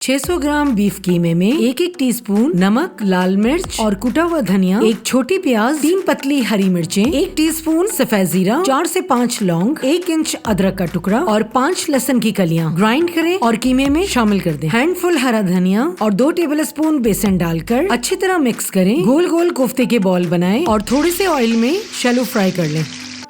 600 ग्राम beef कीमे में एक एक टीस्पून नमक, लाल मिर्च और कुटा हुआ धनिया, एक छोटी प्याज, 3 पतली हरी मिर्चें, 1 टीस्पून सफेद जीरा, 4 से 5 लौंग, 1 इंच अदरक का टुकड़ा और 5 लहसुन की कलियां ग्राइंड करें और कीमे में शामिल कर दें। हैंडफुल हरा धनिया और 2 टेबलस्पून बेसन डालकर अच्छी तरह मिक्स करें। गोल गोल कोफ्ते के बॉल बनाएं और थोड़े से ऑयल में शैलो फ्राई कर लें।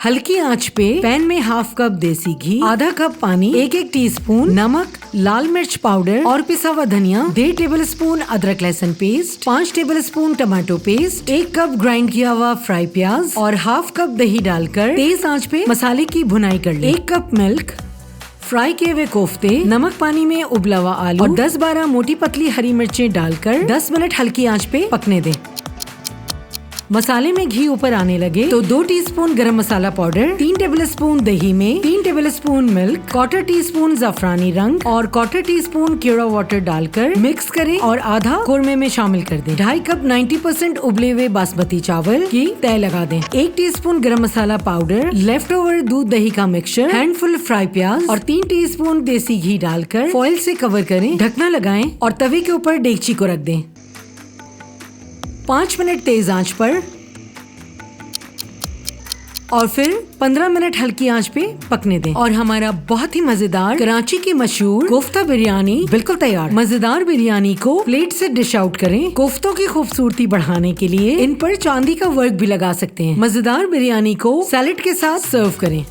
हल्की आंच पे पैन में हाफ कप देसी घी, आधा कप पानी, 1 टीस्पून नमक, लाल मिर्च पाउडर और पिसा हुआ धनिया, 1.5 टेबलस्पून अदरक लहसुन paste, 5 tablespoon tomato paste, 1 cup grind किया हुआ फ्राई प्याज और हाफ कप दही डालकर तेज आंच पे मसाले की भुनाई कर लें। 1 कप मिल्क, फ्राई किए हुए कोफ्ते, नमक पानी में उबला हुआ आलू और 10-12 मोटी पतली हरी मिर्चें डालकर 10 मिनट हल्की आंच पे पकने दें। मसाले में घी ऊपर आने लगे तो 2 टीस्पून गरम मसाला पाउडर, 3 टेबलस्पून दही में 3 टेबलस्पून मिल्क, 1/4 टीस्पून जाफरानी रंग और 1/4 टीस्पून केवड़ा वाटर डालकर मिक्स करें और आधा कोरमे में शामिल कर दें। 2.5 कप 90% उबले हुए बासमती चावल की तय लगा दें। 1 टीस्पून गरम मसाला पाउडर, लेफ्ट ओवर दूध दही का मिक्सचर, हैंडफुल फ्राई प्याज और 3 टीस्पून देसी घी डालकर फॉइल से कवर करें, ढकना लगाएं और तवे के ऊपर डेगची को रख दें। 5 मिनट तेज आंच पर और फिर 15 मिनट हल्की आंच पे पकने दें और हमारा बहुत ही मजेदार कराची की मशहूर कोफ्ता बिरयानी बिल्कुल तैयार। मजेदार बिरयानी को प्लेट से डिश आउट करें। कोफ्तों की खूबसूरती बढ़ाने के लिए इन पर चांदी का वर्क भी लगा सकते हैं। मजेदार बिरयानी को सैलेड के साथ सर्व करें।